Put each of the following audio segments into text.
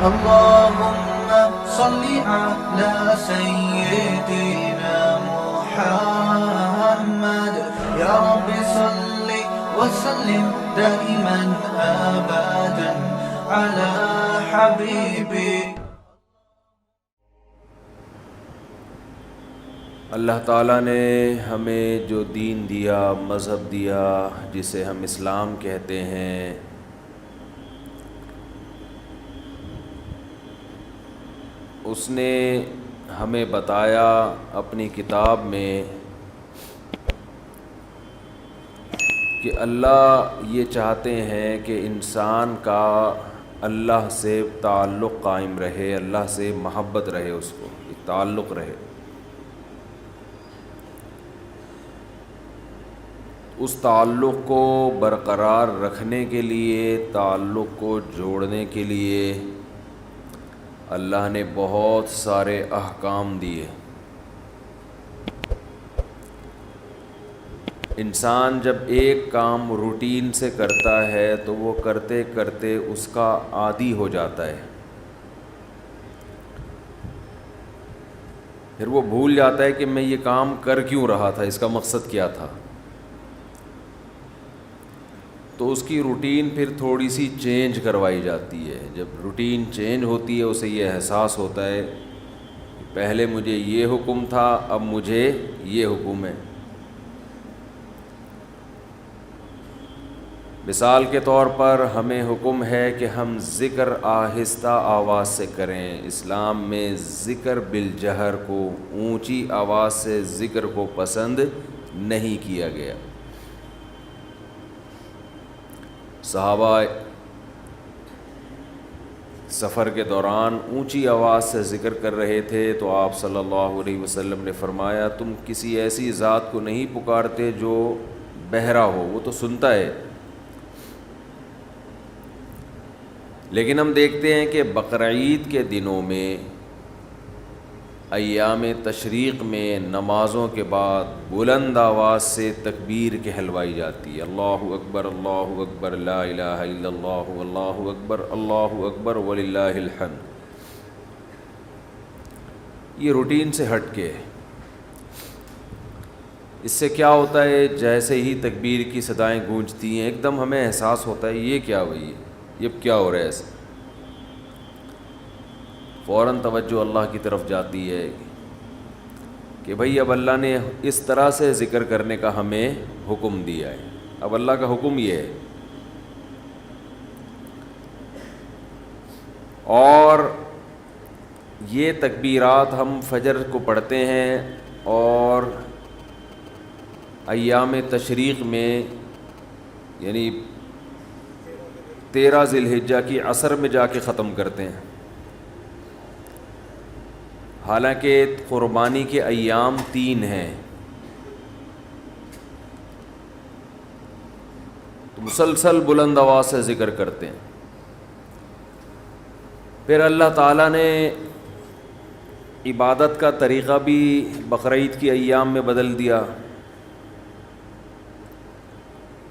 اللهم صل على سيدنا محمد يا رب صل وسلم دائما أبدا على حبيبي. اللہ تعالیٰ نے ہمیں جو دین دیا، مذہب دیا جسے ہم اسلام کہتے ہیں، اس نے ہمیں بتایا اپنی کتاب میں کہ اللہ یہ چاہتے ہیں کہ انسان کا اللہ سے تعلق قائم رہے، اللہ سے محبت رہے، اس کو ایک تعلق رہے. اس تعلق کو برقرار رکھنے کے لیے، تعلق کو جوڑنے کے لیے اللہ نے بہت سارے احکام دیے. انسان جب ایک کام روٹین سے کرتا ہے تو وہ کرتے کرتے اس کا عادی ہو جاتا ہے، پھر وہ بھول جاتا ہے کہ میں یہ کام کر کیوں رہا تھا، اس کا مقصد کیا تھا. تو اس کی روٹین پھر تھوڑی سی چینج کروائی جاتی ہے. جب روٹین چینج ہوتی ہے اسے یہ احساس ہوتا ہے کہ پہلے مجھے یہ حکم تھا، اب مجھے یہ حکم ہے. مثال کے طور پر ہمیں حکم ہے کہ ہم ذکر آہستہ آواز سے کریں. اسلام میں ذکر بالجہر کو، اونچی آواز سے ذکر کو پسند نہیں کیا گیا. صحابہ سفر کے دوران اونچی آواز سے ذکر کر رہے تھے تو آپ صلی اللہ علیہ وسلم نے فرمایا تم کسی ایسی ذات کو نہیں پکارتے جو بہرا ہو، وہ تو سنتا ہے. لیکن ہم دیکھتے ہیں کہ بقرعید کے دنوں میں، ایام تشریق میں نمازوں کے بعد بلند آواز سے تکبیر کہلوائی جاتی ہے. اللہ اکبر، اللہ اکبر، لا الہ الا اللہ، اللہ اکبر وللہ الحمد. یہ روٹین سے ہٹ کے، اس سے کیا ہوتا ہے، جیسے ہی تکبیر کی صدائیں گونجتی ہیں ایک دم ہمیں احساس ہوتا ہے یہ کیا ہوئی، یہ کیا ہو رہا ہے. ایسے فوراً توجہ اللہ کی طرف جاتی ہے کہ بھئی اب اللہ نے اس طرح سے ذکر کرنے کا ہمیں حکم دیا ہے. اب اللہ کا حکم یہ ہے. اور یہ تکبیرات ہم فجر کو پڑھتے ہیں اور ایام تشریق میں یعنی 13 ذی الحجہ کی عصر میں جا کے ختم کرتے ہیں. حالانکہ قربانی کے ایام 3 ہیں، تو مسلسل بلند آواز سے ذکر کرتے ہیں. پھر اللہ تعالیٰ نے عبادت کا طریقہ بھی بقرعید کی ایام میں بدل دیا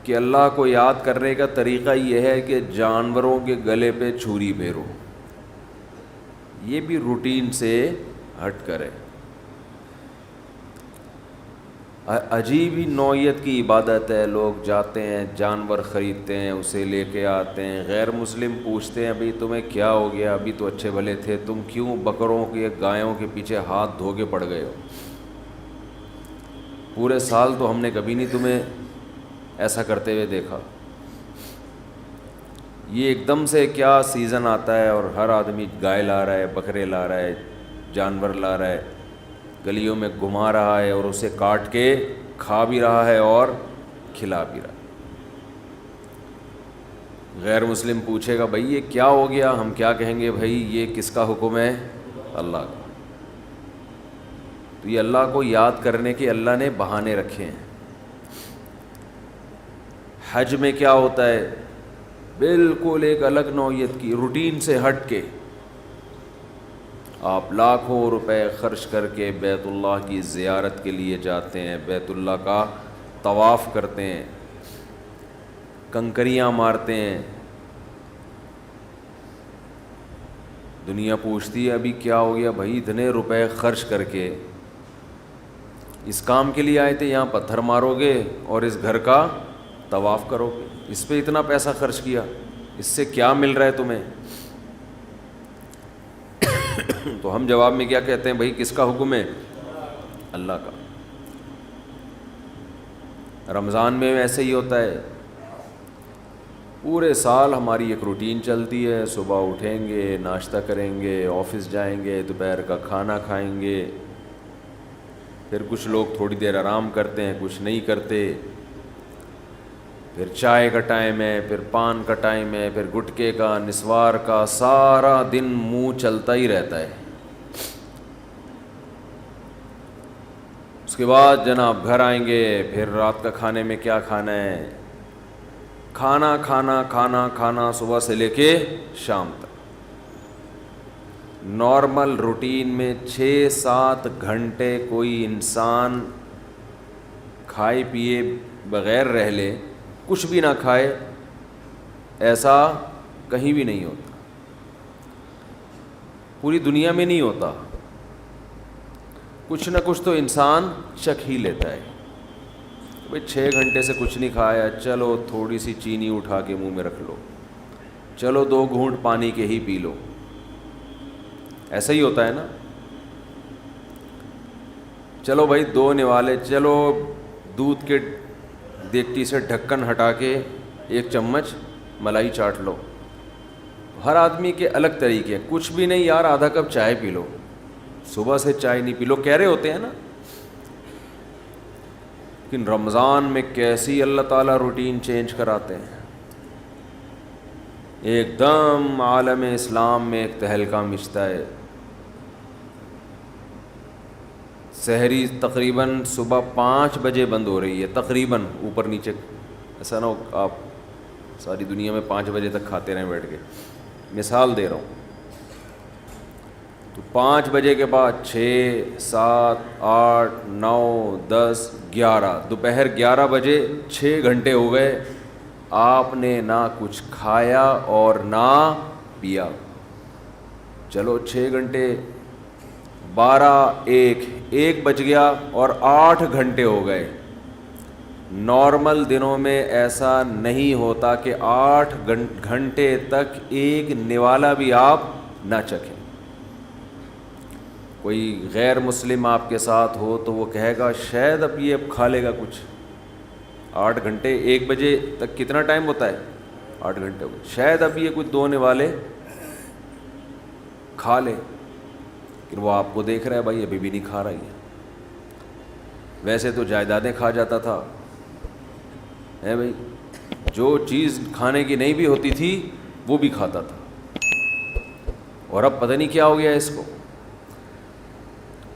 کہ اللہ کو یاد کرنے کا طریقہ یہ ہے کہ جانوروں کے گلے پہ چھری پھیرو. یہ بھی روٹین سے ہٹ کرے. عجیب ہی نوعیت کی عبادت ہے. لوگ جاتے ہیں جانور خریدتے ہیں، اسے لے کے آتے ہیں. غیر مسلم پوچھتے ہیں ابھی تمہیں کیا ہو گیا، ابھی تو اچھے بھلے تھے، تم کیوں بکروں کے گایوں کے پیچھے ہاتھ دھو کے پڑ گئے ہو؟ پورے سال تو ہم نے کبھی نہیں تمہیں ایسا کرتے ہوئے دیکھا. یہ ایک دم سے کیا سیزن آتا ہے اور ہر آدمی گائے لا رہا ہے، بکرے لا رہا ہے، جانور لا رہا ہے، گلیوں میں گھما رہا ہے اور اسے کاٹ کے کھا بھی رہا ہے اور کھلا بھی رہا ہے. غیر مسلم پوچھے گا بھائی یہ کیا ہو گیا، ہم کیا کہیں گے بھائی یہ کس کا حکم ہے؟ اللہ کا. تو یہ اللہ کو یاد کرنے کے اللہ نے بہانے رکھے ہیں. حج میں کیا ہوتا ہے، بالکل ایک الگ نوعیت کی روٹین سے ہٹ کے آپ لاکھوں روپے خرچ کر کے بیت اللہ کی زیارت کے لیے جاتے ہیں، بیت اللہ کا طواف کرتے ہیں، کنکریاں مارتے ہیں. دنیا پوچھتی ہے ابھی کیا ہو گیا بھائی، اتنے روپے خرچ کر کے اس کام کے لیے آئے تھے، یہاں پتھر مارو گے اور اس گھر کا طواف کرو گے، اس پہ اتنا پیسہ خرچ کیا، اس سے کیا مل رہا ہے تمہیں؟ تو ہم جواب میں کیا کہتے ہیں؟ بھائی کس کا حکم ہے؟ اللہ کا۔ رمضان میں ایسے ہی ہوتا ہے، پورے سال ہماری ایک روٹین چلتی ہے، صبح اٹھیں گے، ناشتہ کریں گے، آفس جائیں گے، دوپہر کا کھانا کھائیں گے، پھر کچھ لوگ تھوڑی دیر آرام کرتے ہیں، کچھ نہیں کرتے، پھر چائے کا ٹائم ہے، پھر پان کا ٹائم ہے، پھر گٹکے کا، نسوار کا، سارا دن منہ چلتا ہی رہتا ہے۔ اس کے بعد جناب گھر آئیں گے، پھر رات کا کھانے میں کیا کھانا ہے، کھانا کھانا کھانا کھانا صبح سے لے کے شام تک۔ نارمل روٹین میں 6-7 گھنٹے کوئی انسان کھائے پیے بغیر رہ لے، کچھ بھی نہ کھائے، ایسا کہیں بھی نہیں ہوتا، پوری دنیا میں نہیں ہوتا۔ کچھ نہ کچھ تو انسان چکھ ہی لیتا ہے، بھئی 6 گھنٹے سے کچھ نہیں کھایا، چلو تھوڑی سی چینی اٹھا کے منہ میں رکھ لو، چلو 2 گھونٹ پانی کے ہی پی لو، ایسا ہی ہوتا ہے نا۔ چلو بھائی 2 نوالے، چلو دودھ کے دیگچی سے ڈھکن ہٹا کے 1 چمچ ملائی چاٹ لو۔ ہر آدمی کے الگ طریقے ہیں، کچھ بھی نہیں یار آدھا کپ چائے پی لو، صبح سے چائے نہیں پی لو، کہہ رہے ہوتے ہیں نا۔ لیکن رمضان میں کیسی اللہ تعالیٰ روٹین چینج کراتے ہیں، ایک دم عالم اسلام میں ایک تہلکہ مچتا ہے۔ سحری تقریباً صبح 5 بجے بند ہو رہی ہے، تقریباً، اوپر نیچے، ایسا نہ ہو آپ ساری دنیا میں 5 بجے تک کھاتے رہیں بیٹھ کے، مثال دے رہا ہوں۔ تو 5 بجے کے بعد 6 7 8 9 10 11، دوپہر 11 بجے 6 گھنٹے ہو گئے، آپ نے نہ کچھ کھایا اور نہ پیا۔ چلو 6 گھنٹے، 12 1 بج گیا اور 8 گھنٹے ہو گئے۔ نارمل دنوں میں ایسا نہیں ہوتا کہ 8 گھنٹے تک ایک نوالا بھی آپ نہ چکھیں۔ کوئی غیر مسلم آپ کے ساتھ ہو تو وہ کہے گا شاید اب یہ کھا لے گا کچھ، 8 گھنٹے، 1 بجے تک کتنا ٹائم ہوتا ہے؟ 8 گھنٹے ہو گئے، شاید اب یہ کچھ 2 نوالے کھا لے، کہ وہ آپ کو دیکھ رہا ہے بھائی ابھی بھی نہیں کھا رہی ہے۔ ویسے تو جائیدادیں کھا جاتا تھا، ہے بھائی، جو چیز کھانے کی نہیں بھی ہوتی تھی وہ بھی کھاتا تھا، اور اب پتہ نہیں کیا ہو گیا اس کو۔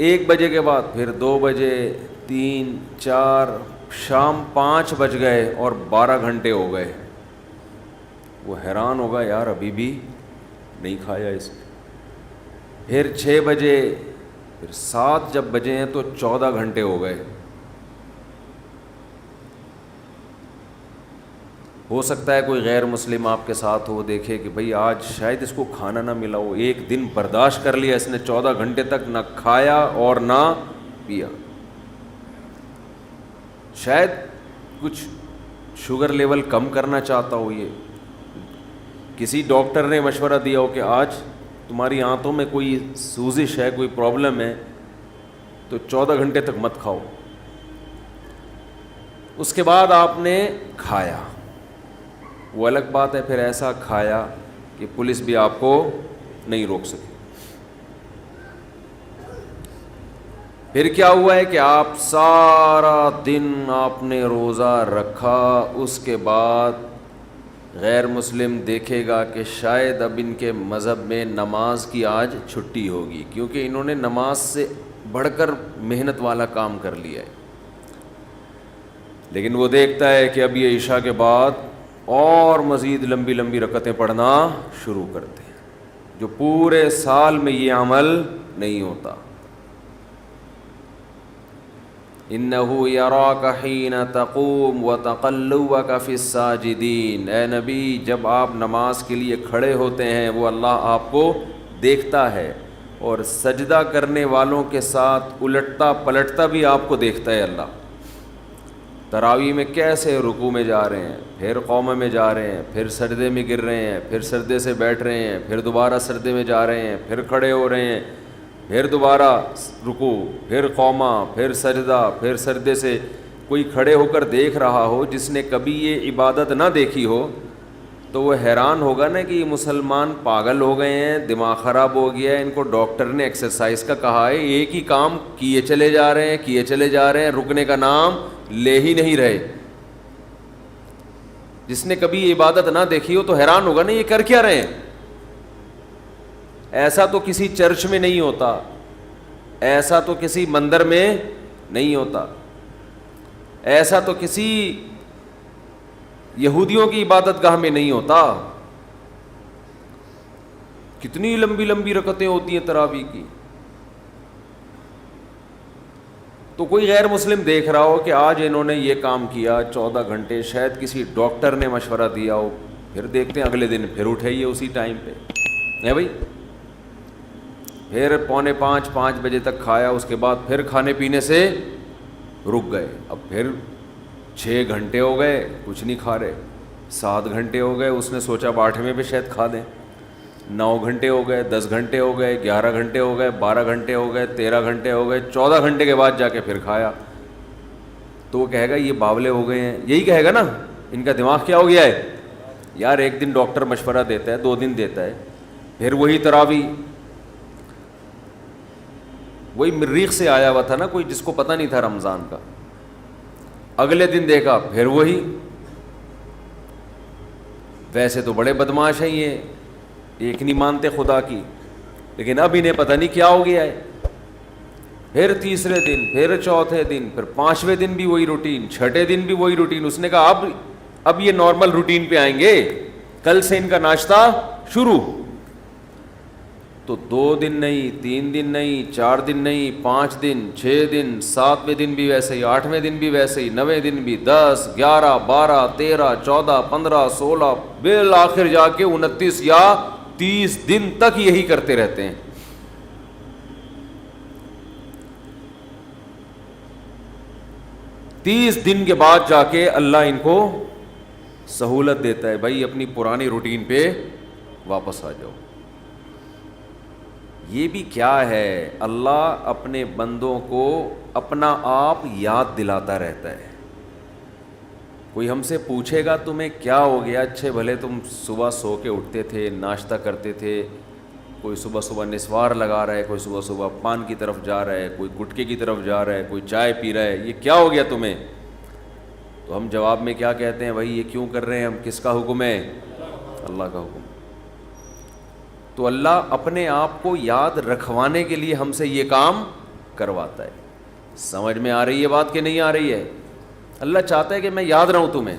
1 بجے کے بعد پھر 2 بجے، 3 4، شام 5 بج گئے اور 12 گھنٹے ہو گئے۔ وہ حیران ہوگا یار ابھی بھی نہیں کھایا اس نے۔ پھر 6 بجے، پھر 7 جب بجے ہیں تو 14 گھنٹے ہو گئے۔ ہو سکتا ہے کوئی غیر مسلم آپ کے ساتھ ہو، دیکھے کہ بھئی آج شاید اس کو کھانا نہ ملا ہو، 1 دن برداشت کر لیا اس نے، 14 گھنٹے تک نہ کھایا اور نہ پیا۔ شاید کچھ شوگر لیول کم کرنا چاہتا ہو، یہ کسی ڈاکٹر نے مشورہ دیا ہو کہ آج تمہاری آنتوں میں کوئی سوزش ہے، کوئی پرابلم ہے، تو 14 گھنٹے تک مت کھاؤ۔ اس کے بعد آپ نے کھایا، وہ الگ بات ہے، پھر ایسا کھایا کہ پولیس بھی آپ کو نہیں روک سکی۔ پھر کیا ہوا ہے کہ آپ سارا دن آپ نے روزہ رکھا، اس کے بعد غیر مسلم دیکھے گا کہ شاید اب ان کے مذہب میں نماز کی آج چھٹی ہوگی، کیونکہ انہوں نے نماز سے بڑھ کر محنت والا کام کر لیا ہے۔ لیکن وہ دیکھتا ہے کہ اب یہ عشاء کے بعد اور مزید لمبی لمبی رکعتیں پڑھنا شروع کرتے ہیں، جو پورے سال میں یہ عمل نہیں ہوتا۔ اِنَّهُ يَرَاكَ حِينَ تَقُومُ وَتَقَلُّبَكَ فِي السَّاجِدِينَ، اے نبی جب آپ نماز کے لیے کھڑے ہوتے ہیں وہ اللہ آپ کو دیکھتا ہے، اور سجدہ کرنے والوں کے ساتھ الٹتا پلٹتا بھی آپ کو دیکھتا ہے اللہ۔ تراویح میں کیسے رکوع میں جا رہے ہیں، پھر قومہ میں جا رہے ہیں، پھر سجدے میں گر رہے ہیں، پھر سجدے سے بیٹھ رہے ہیں، پھر دوبارہ سجدے میں جا رہے ہیں، پھر کھڑے ہو رہے ہیں، پھر دوبارہ رکوع، پھر قومہ، پھر سجدہ، پھر سجدے سے۔ کوئی کھڑے ہو کر دیکھ رہا ہو جس نے کبھی یہ عبادت نہ دیکھی ہو تو وہ حیران ہوگا نا کہ یہ مسلمان پاگل ہو گئے ہیں، دماغ خراب ہو گیا ہے، ان کو ڈاکٹر نے ایکسرسائز کا کہا ہے، ایک ہی کام کیے چلے جا رہے ہیں، رکنے کا نام لے ہی نہیں رہے۔ جس نے کبھی یہ عبادت نہ دیکھی ہو تو حیران ہوگا نا یہ کر کیا رہے ہیں۔ ایسا تو کسی چرچ میں نہیں ہوتا، ایسا تو کسی مندر میں نہیں ہوتا، ایسا تو کسی یہودیوں کی عبادت گاہ میں نہیں ہوتا۔ کتنی لمبی لمبی رکعتیں ہوتی ہیں تراویح کی۔ تو کوئی غیر مسلم دیکھ رہا ہو کہ آج انہوں نے یہ کام کیا 14 گھنٹے، شاید کسی ڈاکٹر نے مشورہ دیا ہو، پھر دیکھتے ہیں اگلے دن پھر اٹھائیے اسی ٹائم پہ ہے بھائی، پھر 4:45 بجے تک کھایا، اس کے بعد پھر کھانے پینے سے رک گئے، اب پھر 6 گھنٹے ہو گئے کچھ نہیں کھا رہے، 7 گھنٹے ہو گئے، اس نے سوچا 8ویں پہ شاید کھا دیں، 9 گھنٹے ہو گئے، 10 گھنٹے ہو گئے، 11 گھنٹے ہو گئے، 12 گھنٹے ہو گئے، 13 گھنٹے ہو گئے، 14 گھنٹے کے بعد جا کے پھر کھایا، تو وہ کہے گا یہ باولے ہو گئے ہیں، یہی کہے گا نا، ان کا دماغ کیا ہو گیا ہے یار۔ ایک دن ڈاکٹر مشورہ دیتا ہے، 2 دن دیتا ہے، پھر وہی تراویح، وہی مریخ سے آیا ہوا تھا نا کوئی جس کو پتہ نہیں تھا رمضان کا، اگلے دن دیکھا پھر وہی۔ ویسے تو بڑے بدماش ہیں یہ، ایک نہیں مانتے خدا کی، لیکن اب انہیں پتہ نہیں کیا ہو گیا ہے، پھر تیسرے دن، پھر چوتھے دن، پھر 5ویں دن بھی وہی روٹین، 6ٹھے دن بھی وہی روٹین۔ اس نے کہا اب یہ نارمل روٹین پہ آئیں گے، کل سے ان کا ناشتہ شروع۔ تو 2 دن نہیں، 3 دن نہیں، 4 دن نہیں، 5 دن، 6 دن، 7ویں دن بھی ویسے ہی، 8ویں دن بھی ویسے ہی، 9ویں دن بھی، 10، 11، 12، 13، 14، 15، 16، بالآخر جا کے 29 یا 30 دن تک یہی کرتے رہتے ہیں۔ تیس دن کے بعد جا کے اللہ ان کو سہولت دیتا ہے، بھائی اپنی پرانی روٹین پہ واپس آ جاؤ۔ یہ بھی کیا ہے، اللہ اپنے بندوں کو اپنا آپ یاد دلاتا رہتا ہے۔ کوئی ہم سے پوچھے گا تمہیں کیا ہو گیا، اچھے بھلے تم صبح سو کے اٹھتے تھے، ناشتہ کرتے تھے، کوئی صبح صبح نسوار لگا رہا ہے، کوئی صبح صبح پان کی طرف جا رہا ہے، کوئی گٹکے کی طرف جا رہا ہے، کوئی چائے پی رہا ہے، یہ کیا ہو گیا تمہیں؟ تو ہم جواب میں کیا کہتے ہیں، بھائی یہ کیوں کر رہے ہیں ہم، کس کا حکم ہے؟ اللہ کا حکم۔ تو اللہ اپنے آپ کو یاد رکھوانے کے لیے ہم سے یہ کام کرواتا ہے۔ سمجھ میں آ رہی ہے بات کہ نہیں آ رہی ہے؟ اللہ چاہتا ہے کہ میں یاد رہوں تمہیں۔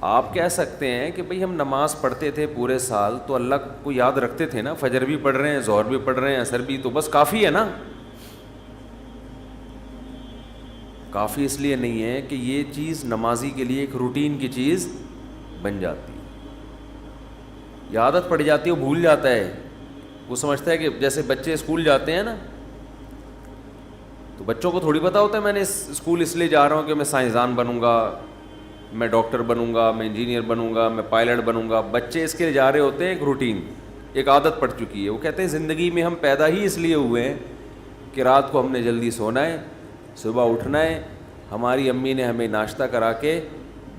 آپ کہہ سکتے ہیں کہ بھئی ہم نماز پڑھتے تھے پورے سال تو اللہ کو یاد رکھتے تھے نا، فجر بھی پڑھ رہے ہیں، ظہر بھی پڑھ رہے ہیں، عصر بھی، تو بس کافی ہے نا۔ کافی اس لیے نہیں ہے کہ یہ چیز نمازی کے لیے ایک روٹین کی چیز بن جاتی ہے، یہ عادت پڑ جاتی ہے، وہ بھول جاتا ہے۔ وہ سمجھتا ہے کہ جیسے بچے اسکول جاتے ہیں نا، تو بچوں کو تھوڑی پتہ ہوتا ہے میں نے اسکول اس لیے جا رہا ہوں کہ میں سائنسدان بنوں گا، میں ڈاکٹر بنوں گا، میں انجینئر بنوں گا، میں پائلٹ بنوں گا۔ بچے اس کے لیے جا رہے ہوتے ہیں، ایک روٹین، ایک عادت پڑ چکی ہے۔ وہ کہتے ہیں زندگی میں ہم پیدا ہی اس لیے ہوئے ہیں کہ رات کو ہم نے جلدی سونا ہے، صبح اٹھنا ہے، ہماری امی نے ہمیں ناشتہ کرا کے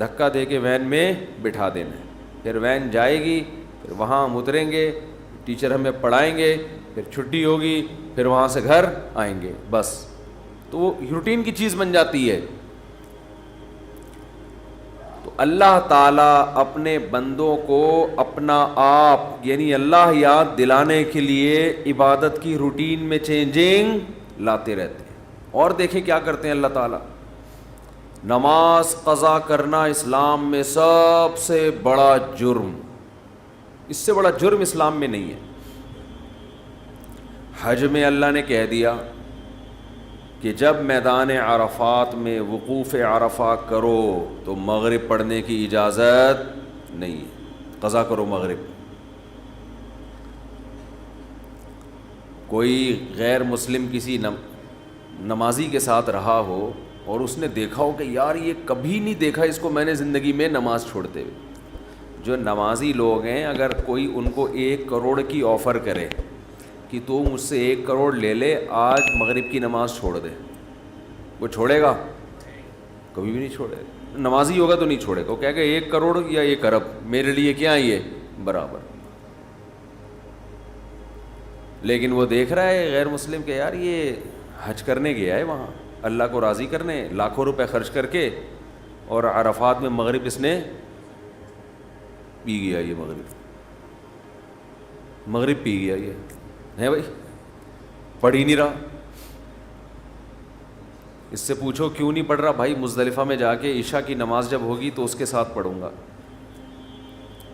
دھکا دے کے وین میں بٹھا دینا ہے، پھر وین جائے گی، پھر وہاں ہم اتریں گے، ٹیچر ہمیں پڑھائیں گے، پھر چھٹی ہوگی، پھر وہاں سے گھر آئیں گے، بس۔ تو وہ روٹین کی چیز بن جاتی ہے۔ تو اللہ تعالیٰ اپنے بندوں کو اپنا آپ یعنی اللہ یاد دلانے کے لیے عبادت کی روٹین میں چینجنگ لاتے رہتے ہیں۔ اور دیکھیں کیا کرتے ہیں اللہ تعالیٰ، نماز قضا کرنا اسلام میں سب سے بڑا جرم، اس سے بڑا جرم اسلام میں نہیں ہے۔ حج میں اللہ نے کہہ دیا کہ جب میدان عرفات میں وقوف عرفہ کرو تو مغرب پڑھنے کی اجازت نہیں ہے، قضا کرو مغرب۔ کوئی غیر مسلم کسی نمازی کے ساتھ رہا ہو اور اس نے دیکھا ہو کہ یار یہ کبھی نہیں دیکھا اس کو میں نے زندگی میں نماز چھوڑتے ہوئے. جو نمازی لوگ ہیں اگر کوئی ان کو 1 کروڑ کی آفر کرے کہ تو مجھ سے 1 کروڑ لے لے آج مغرب کی نماز چھوڑ دے, وہ چھوڑے گا؟ کبھی بھی نہیں چھوڑے گا. نمازی ہوگا تو نہیں چھوڑے گا, وہ کہے گا 1 کروڑ یا 1 ارب میرے لیے کیا یہ برابر. لیکن وہ دیکھ رہا ہے غیر مسلم کہ یار یہ حج کرنے گیا ہے وہاں اللہ کو راضی کرنے, لاکھوں روپے خرچ کر کے, اور عرفات میں مغرب اس نے پی گیا, یہ مغرب پی گیا. یہ ہے بھائی, پڑھ ہی نہیں رہا. اس سے پوچھو کیوں نہیں پڑھ رہا؟ بھائی مزدلفہ میں جا کے عشاء کی نماز جب ہوگی تو اس کے ساتھ پڑھوں گا.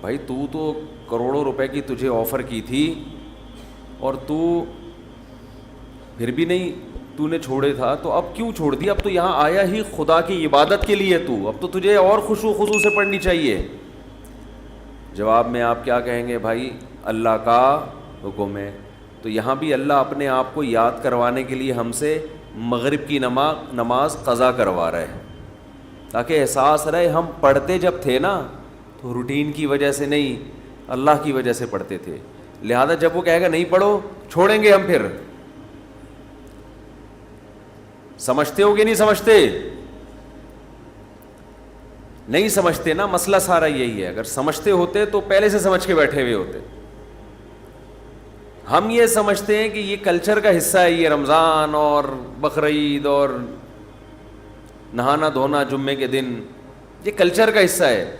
بھائی تو کروڑوں روپے کی تجھے آفر کی تھی اور تو پھر بھی نہیں, تو نے چھوڑے تھا تو اب کیوں چھوڑ دیا؟ اب تو یہاں آیا ہی خدا کی عبادت کے لیے, تو اب تو تجھے اور خشوع و خضوع سے پڑھنی چاہیے. جواب میں آپ کیا کہیں گے؟ بھائی اللہ کا حکم ہے. تو یہاں بھی اللہ اپنے آپ کو یاد کروانے کے لیے ہم سے مغرب کی نماز قضا کروا رہا ہے, تاکہ احساس رہے ہم پڑھتے جب تھے نا تو روٹین کی وجہ سے نہیں, اللہ کی وجہ سے پڑھتے تھے. لہذا جب وہ کہے گا نہیں پڑھو, چھوڑیں گے ہم. پھر سمجھتے ہو کہ نہیں سمجھتے؟ نہیں سمجھتے نا, مسئلہ سارا یہی ہے. اگر سمجھتے ہوتے تو پہلے سے سمجھ کے بیٹھے ہوئے ہوتے. ہم یہ سمجھتے ہیں کہ یہ کلچر کا حصہ ہے, یہ رمضان اور بقرعید اور نہانا دھونا جمعے کے دن, یہ کلچر کا حصہ ہے.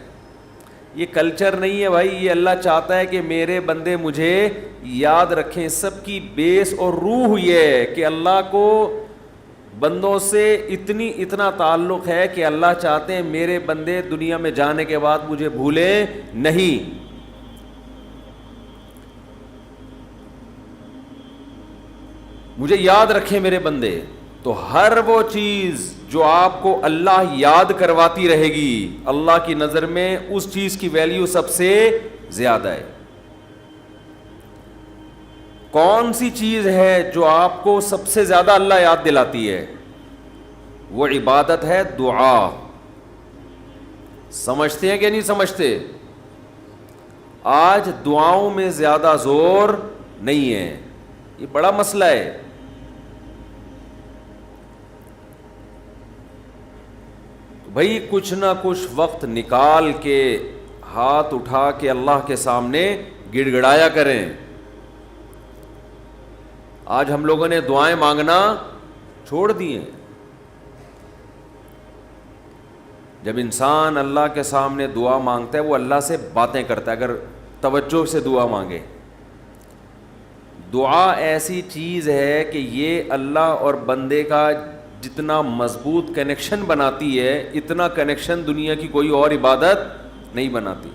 یہ کلچر نہیں ہے بھائی, یہ اللہ چاہتا ہے کہ میرے بندے مجھے یاد رکھیں. سب کی بیس اور روح یہ ہے کہ اللہ کو بندوں سے اتنا تعلق ہے کہ اللہ چاہتے ہیں میرے بندے دنیا میں جانے کے بعد مجھے بھولیں نہیں. مجھے یاد رکھیں میرے بندے. تو ہر وہ چیز جو آپ کو اللہ یاد کرواتی رہے گی, اللہ کی نظر میں اس چیز کی ویلیو سب سے زیادہ ہے. کون سی چیز ہے جو آپ کو سب سے زیادہ اللہ یاد دلاتی ہے؟ وہ عبادت ہے دعا. سمجھتے ہیں کہ نہیں سمجھتے؟ آج دعاؤں میں زیادہ زور نہیں ہے, یہ بڑا مسئلہ ہے. بھائی کچھ نہ کچھ وقت نکال کے ہاتھ اٹھا کے اللہ کے سامنے گڑ گڑایا کریں. آج ہم لوگوں نے دعائیں مانگنا چھوڑ دی ہیں. جب انسان اللہ کے سامنے دعا مانگتا ہے وہ اللہ سے باتیں کرتا ہے, اگر توجہ سے دعا مانگے. دعا ایسی چیز ہے کہ یہ اللہ اور بندے کا جتنا مضبوط کنیکشن بناتی ہے, اتنا کنیکشن دنیا کی کوئی اور عبادت نہیں بناتی.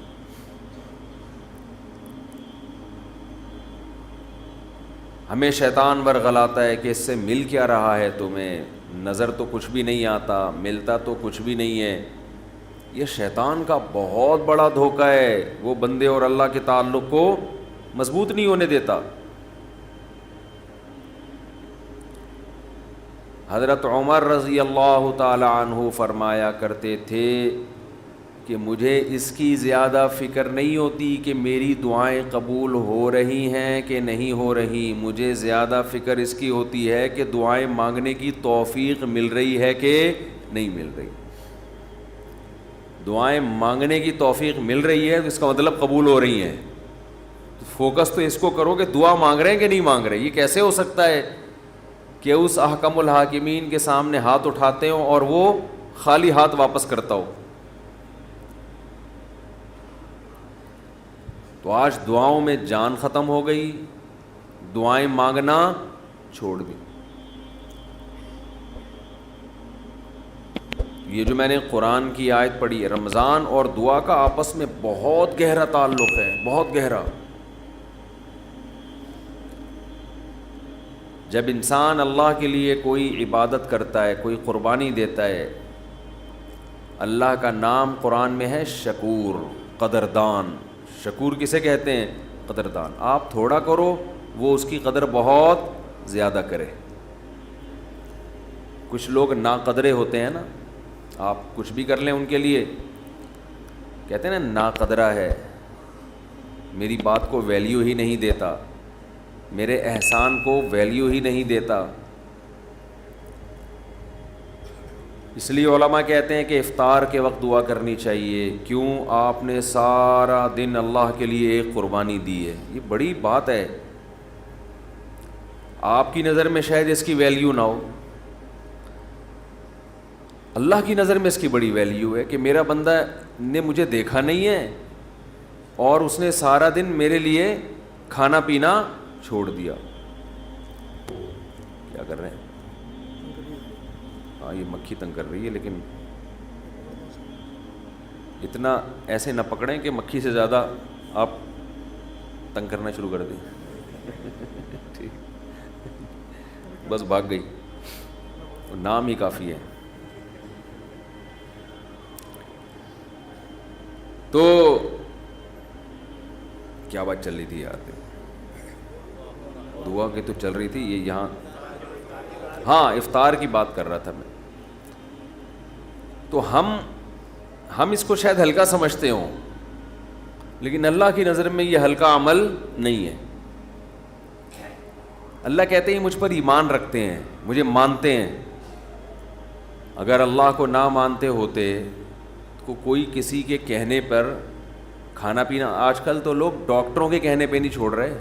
ہمیں شیطان ورغلاتا ہے کہ اس سے مل کیا رہا ہے تمہیں, نظر تو کچھ بھی نہیں آتا, ملتا تو کچھ بھی نہیں ہے. یہ شیطان کا بہت بڑا دھوکہ ہے, وہ بندے اور اللہ کے تعلق کو مضبوط نہیں ہونے دیتا. حضرت عمر رضی اللہ تعالی عنہ فرمایا کرتے تھے کہ مجھے اس کی زیادہ فکر نہیں ہوتی کہ میری دعائیں قبول ہو رہی ہیں کہ نہیں ہو رہی, مجھے زیادہ فکر اس کی ہوتی ہے کہ دعائیں مانگنے کی توفیق مل رہی ہے کہ نہیں مل رہی. دعائیں مانگنے کی توفیق مل رہی ہے تو اس کا مطلب قبول ہو رہی ہیں. فوکس تو اس کو کرو کہ دعا مانگ رہے ہیں کہ نہیں مانگ رہے. یہ کیسے ہو سکتا ہے کہ اس احکم الحاکمین کے سامنے ہاتھ اٹھاتے ہوں اور وہ خالی ہاتھ واپس کرتا ہو؟ تو آج دعاؤں میں جان ختم ہو گئی, دعائیں مانگنا چھوڑ دی. یہ جو میں نے قرآن کی آیت پڑھی ہے, رمضان اور دعا کا آپس میں بہت گہرا تعلق ہے, بہت گہرا. جب انسان اللہ کے لیے کوئی عبادت کرتا ہے, کوئی قربانی دیتا ہے, اللہ کا نام قرآن میں ہے شکور, قدردان. شکور کسے کہتے ہیں؟ قدردان. آپ تھوڑا کرو وہ اس کی قدر بہت زیادہ کرے. کچھ لوگ ناقدرے ہوتے ہیں نا, آپ کچھ بھی کر لیں ان کے لیے کہتے ہیں نا ناقدرہ ہے, میری بات کو ویلیو ہی نہیں دیتا, میرے احسان کو ویلیو ہی نہیں دیتا. اس لیے علماء کہتے ہیں کہ افطار کے وقت دعا کرنی چاہیے. کیوں؟ آپ نے سارا دن اللہ کے لیے ایک قربانی دی ہے. یہ بڑی بات ہے. آپ کی نظر میں شاید اس کی ویلیو نہ ہو, اللہ کی نظر میں اس کی بڑی ویلیو ہے کہ میرا بندہ نے مجھے دیکھا نہیں ہے اور اس نے سارا دن میرے لیے کھانا پینا چھوڑ دیا. کیا کر رہے ہیں؟ ہاں یہ مکھی تنگ کر رہی ہے, لیکن اتنا ایسے نہ پکڑیں کہ مکھی سے زیادہ آپ تنگ کرنا شروع کر دیں. ٹھیک, بس بھاگ گئی, نام ہی کافی ہے. تو کیا بات چل رہی تھی یار؟ دعا کی تو چل رہی تھی یہ یہاں. ہاں افطار کی بات کر رہا تھا میں. تو ہم اس کو شاید ہلکا سمجھتے ہوں, لیکن اللہ کی نظر میں یہ ہلکا عمل نہیں ہے. اللہ کہتے ہیں مجھ پر ایمان رکھتے ہیں, مجھے مانتے ہیں. اگر اللہ کو نہ مانتے ہوتے تو کوئی کسی کے کہنے پر کھانا پینا, آج کل تو لوگ ڈاکٹروں کے کہنے پہ نہیں چھوڑ رہے.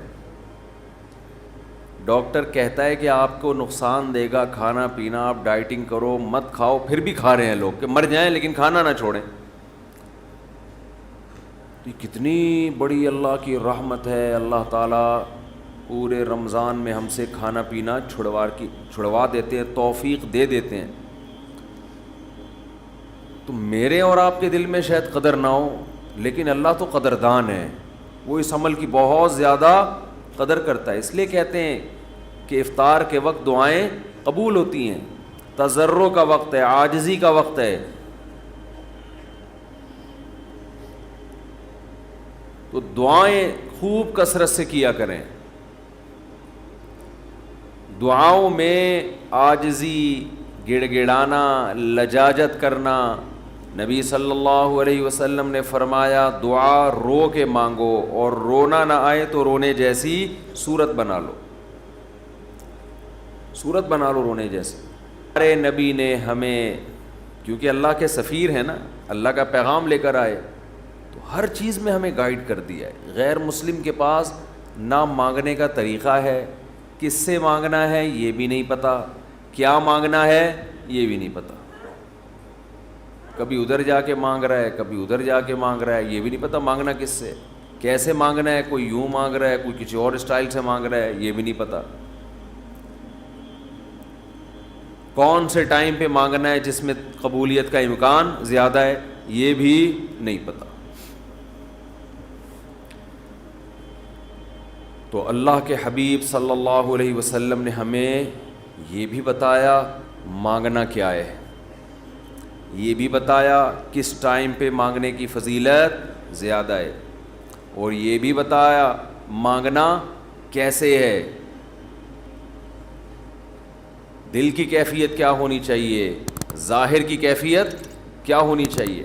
ڈاکٹر کہتا ہے کہ آپ کو نقصان دے گا کھانا پینا, آپ ڈائٹنگ کرو, مت کھاؤ, پھر بھی کھا رہے ہیں لوگ کہ مر جائیں لیکن کھانا نہ چھوڑیں. یہ کتنی بڑی اللہ کی رحمت ہے. اللہ تعالیٰ پورے رمضان میں ہم سے کھانا پینا چھڑوا دیتے ہیں, توفیق دے دیتے ہیں. تو میرے اور آپ کے دل میں شاید قدر نہ ہو, لیکن اللہ تو قدردان ہے, وہ اس عمل کی بہت زیادہ قدر کرتا ہے. اس لیے کہتے ہیں کہ افطار کے وقت دعائیں قبول ہوتی ہیں. تضرع کا وقت ہے, عاجزی کا وقت ہے. تو دعائیں خوب کثرت سے کیا کریں. دعاؤں میں عاجزی, گڑ گڑانا, لجاجت کرنا. نبی صلی اللہ علیہ وسلم نے فرمایا دعا رو کے مانگو, اور رونا نہ آئے تو رونے جیسی صورت بنا لو, صورت بنا لو رونے جیسی. ہمارے نبی نے ہمیں, کیونکہ اللہ کے سفیر ہیں نا, اللہ کا پیغام لے کر آئے, تو ہر چیز میں ہمیں گائیڈ کر دیا ہے. غیر مسلم کے پاس نہ مانگنے کا طریقہ ہے, کس سے مانگنا ہے یہ بھی نہیں پتہ, کیا مانگنا ہے یہ بھی نہیں پتہ. کبھی ادھر جا کے مانگ رہا ہے, کبھی ادھر جا کے مانگ رہا ہے, یہ بھی نہیں پتہ مانگنا کس سے, کیسے مانگنا ہے. کوئی یوں مانگ رہا ہے, کوئی کسی اور اسٹائل سے مانگ رہا ہے, یہ بھی نہیں پتہ. کون سے ٹائم پہ مانگنا ہے جس میں قبولیت کا امکان زیادہ ہے, یہ بھی نہیں پتہ. تو اللہ کے حبیب صلی اللہ علیہ وسلم نے ہمیں یہ بھی بتایا مانگنا کیا ہے, یہ بھی بتایا کس ٹائم پہ مانگنے کی فضیلت زیادہ ہے, اور یہ بھی بتایا مانگنا کیسے ہے, دل کی کیفیت کیا ہونی چاہیے, ظاہر کی کیفیت کیا ہونی چاہیے.